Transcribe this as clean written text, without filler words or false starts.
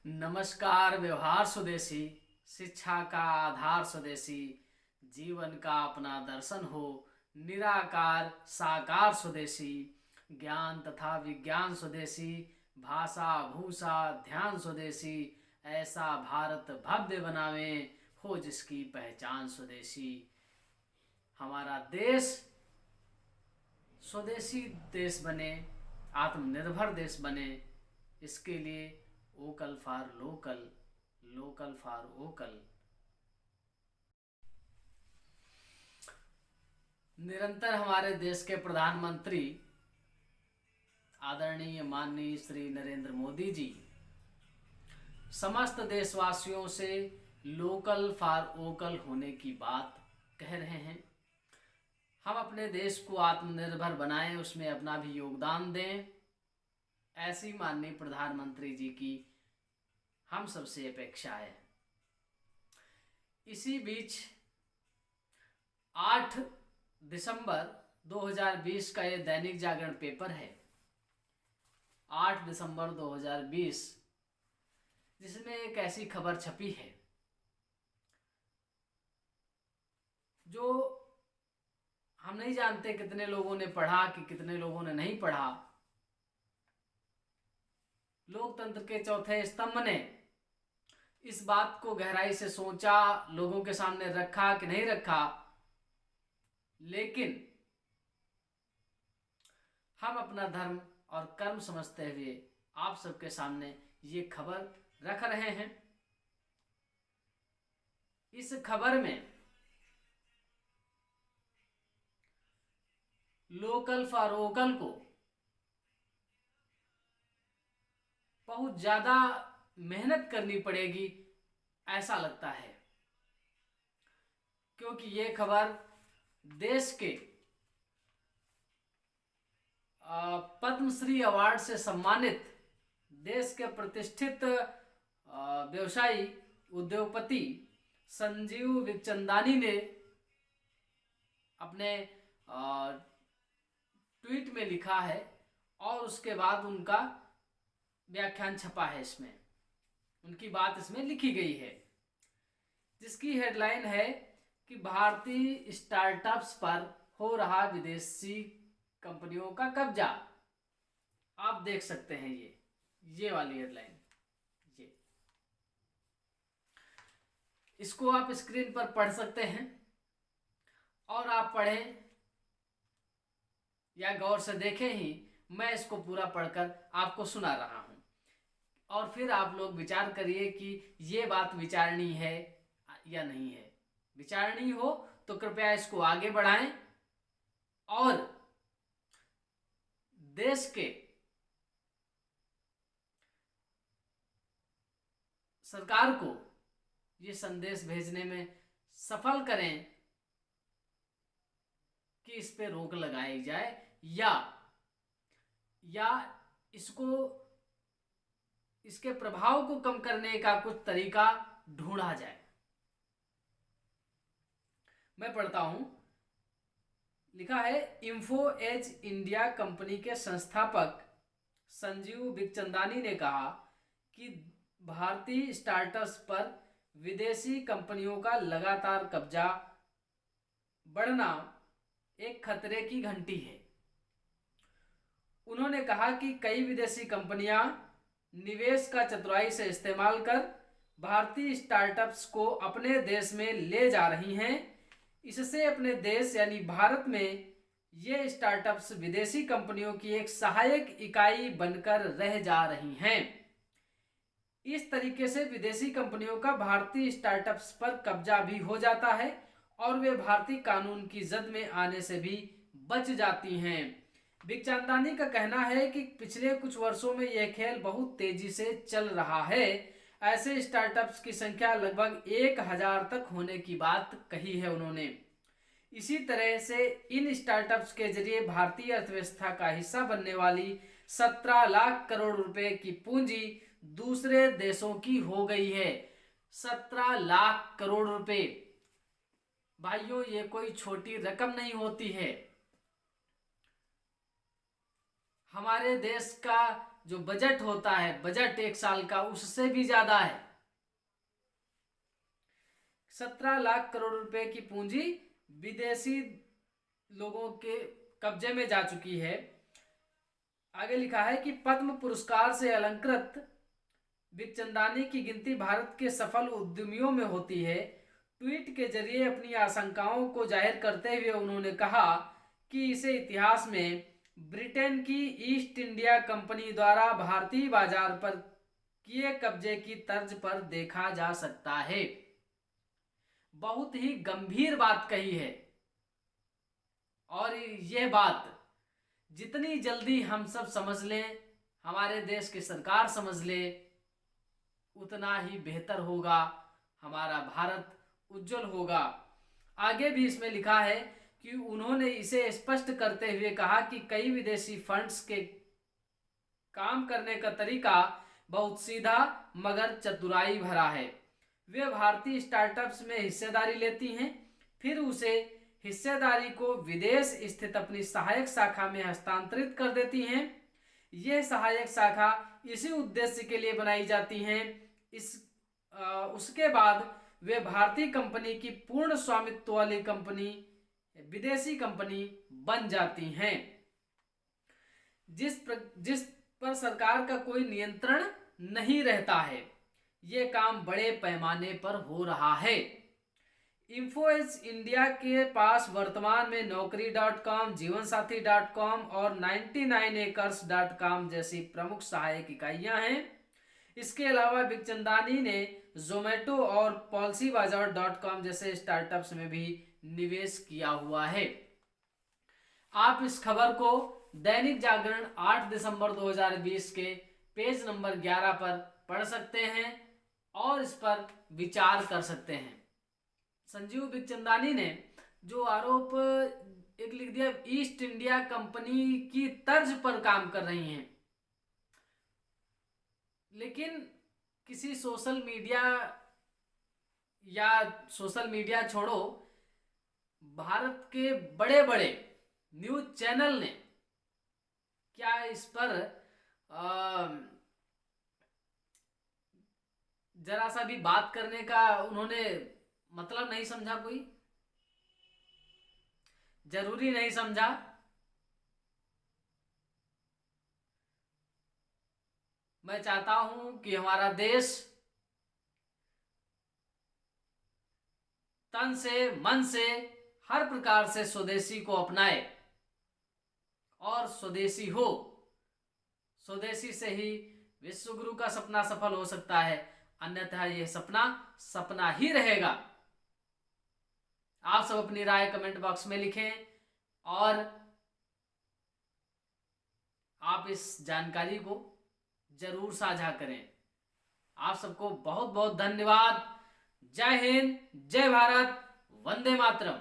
नमस्कार। व्यवहार स्वदेशी, शिक्षा का आधार स्वदेशी, जीवन का अपना दर्शन हो, निराकार साकार स्वदेशी, ज्ञान तथा विज्ञान स्वदेशी, भाषा भूषा ध्यान स्वदेशी, ऐसा भारत भव्य बनावे, हो जिसकी पहचान स्वदेशी। हमारा देश स्वदेशी देश बने, आत्मनिर्भर देश बने, इसके लिए vocal for local, local for vocal. निरंतर हमारे देश के प्रधानमंत्री आदरणीय माननीय श्री नरेंद्र मोदी जी समस्त देशवासियों से लोकल फॉर वोकल होने की बात कह रहे हैं। हम अपने देश को आत्मनिर्भर बनाएं, उसमें अपना भी योगदान दें, ऐसी माननीय प्रधानमंत्री जी की हम सबसे अपेक्षा है। इसी बीच 8 दिसंबर 2020 का ये दैनिक जागरण पेपर है, 8 दिसंबर 2020, जिसमें एक ऐसी खबर छपी है जो हम नहीं जानते कितने लोगों ने पढ़ा कि कितने लोगों ने नहीं पढ़ा। लोकतंत्र के चौथे स्तंभ ने इस बात को गहराई से सोचा, लोगों के सामने रखा कि नहीं रखा, लेकिन हम अपना धर्म और कर्म समझते हुए आप सबके सामने ये खबर रख रहे हैं। इस खबर में लोकल फॉर वोकल को बहुत ज्यादा मेहनत करनी पड़ेगी ऐसा लगता है, क्योंकि ये खबर देश के पद्मश्री अवार्ड से सम्मानित देश के प्रतिष्ठित व्यवसायी उद्योगपति संजीव बिखचंदानी ने अपने ट्वीट में लिखा है और उसके बाद उनका व्याख्यान छपा है। इसमें उनकी बात इसमें लिखी गई है, जिसकी हेडलाइन है कि भारतीय स्टार्टअप्स पर हो रहा विदेशी कंपनियों का कब्जा। आप देख सकते हैं ये वाली हेडलाइन, ये इसको आप स्क्रीन पर पढ़ सकते हैं और आप पढ़ें या गौर से देखें ही, मैं इसको पूरा पढ़कर आपको सुना रहा हूं और फिर आप लोग विचार करिए कि ये बात विचारणीय है या नहीं है। विचारणीय हो तो कृपया इसको आगे बढ़ाएं और देश के सरकार को ये संदेश भेजने में सफल करें कि इस पे रोक लगाई जाए या इसके प्रभाव को कम करने का कुछ तरीका ढूंढा जाए। मैं पढ़ता हूं, लिखा है इन्फो एज इंडिया कंपनी के संस्थापक संजीव बिखचंदानी ने कहा कि भारतीय स्टार्टअप्स पर विदेशी कंपनियों का लगातार कब्जा बढ़ना एक खतरे की घंटी है। उन्होंने कहा कि कई विदेशी कंपनियां निवेश का चतुराई से इस्तेमाल कर भारतीय स्टार्टअप्स को अपने देश में ले जा रही हैं। इससे अपने देश यानी भारत में ये स्टार्टअप्स विदेशी कंपनियों की एक सहायक इकाई बनकर रह जा रही हैं। इस तरीके से विदेशी कंपनियों का भारतीय स्टार्टअप्स पर कब्जा भी हो जाता है और वे भारतीय कानून की जद में आने से भी बच जाती हैं। बिखचंदानी का कहना है कि पिछले कुछ वर्षों में यह खेल बहुत तेजी से चल रहा है। ऐसे स्टार्टअप्स की संख्या लगभग 1000 तक होने की बात कही है उन्होंने। इसी तरह से इन स्टार्टअप्स के जरिए भारतीय अर्थव्यवस्था का हिस्सा बनने वाली 17 लाख करोड़ रुपए की पूंजी दूसरे देशों की हो गई है। 17 लाख करोड़ रुपए, भाइयों, ये कोई छोटी रकम नहीं होती है। हमारे देश का जो बजट होता है, बजट एक साल का, उससे भी ज्यादा है। 17 लाख करोड़ रुपए की पूंजी विदेशी लोगों के कब्जे में जा चुकी है। आगे लिखा है कि पद्म पुरस्कार से अलंकृत बिखचंदानी की गिनती भारत के सफल उद्यमियों में होती है। ट्वीट के जरिए अपनी आशंकाओं को जाहिर करते हुए उन्होंने कहा कि इसे इतिहास में ब्रिटेन की ईस्ट इंडिया कंपनी द्वारा भारतीय बाजार पर किए कब्जे की तर्ज पर देखा जा सकता है। बहुत ही गंभीर बात कही है, और यह बात जितनी जल्दी हम सब समझ लें, हमारे देश की सरकार समझ ले, उतना ही बेहतर होगा, हमारा भारत उज्जवल होगा। आगे भी इसमें लिखा है कि उन्होंने इसे स्पष्ट करते हुए कहा कि कई विदेशी फंड्स के काम करने का तरीका बहुत सीधा मगर चतुराई भरा है। वे भारतीय स्टार्टअप्स में हिस्सेदारी लेती हैं, फिर उसे हिस्सेदारी को विदेश स्थित अपनी सहायक शाखा में हस्तांतरित कर देती हैं। यह सहायक शाखा इसी उद्देश्य के लिए बनाई जाती हैं। उसके बाद वे भारतीय कंपनी की पूर्ण स्वामित्व वाली कंपनी, विदेशी कंपनी बन जाती हैं, जिस पर सरकार का कोई नियंत्रण नहीं रहता है। ये काम बड़े पैमाने पर हो रहा है। इन्फोएज इंडिया के पास वर्तमान में नौकरी.com, जीवनसाथी.com और 99acres.com जैसी प्रमुख सहायक इकाइयां हैं। इसके अलावा बिखचंदानी ने जोमेटो और पॉलिसीबाजार.com जैसे स्टार्टअप्स में भी निवेश किया हुआ है। आप इस खबर को दैनिक जागरण 8 दिसंबर 2020 के पेज नंबर 11 पर पढ़ सकते हैं और इस पर विचार कर सकते हैं। संजीव बिखचंदानी ने जो आरोप एक लिख दिया, ईस्ट इंडिया कंपनी की तर्ज पर काम कर रही हैं, लेकिन किसी सोशल मीडिया छोड़ो, भारत के बड़े बड़े न्यूज चैनल ने क्या इस पर जरा सा भी बात करने का उन्होंने मतलब नहीं समझा, कोई जरूरी नहीं समझा। मैं चाहता हूं कि हमारा देश तन से मन से हर प्रकार से स्वदेशी को अपनाए और स्वदेशी हो। स्वदेशी से ही विश्व गुरु का सपना सफल हो सकता है, अन्यथा यह सपना सपना ही रहेगा। आप सब अपनी राय कमेंट बॉक्स में लिखें और आप इस जानकारी को जरूर साझा करें। आप सबको बहुत बहुत धन्यवाद। जय हिंद, जय भारत, वंदे मातरम।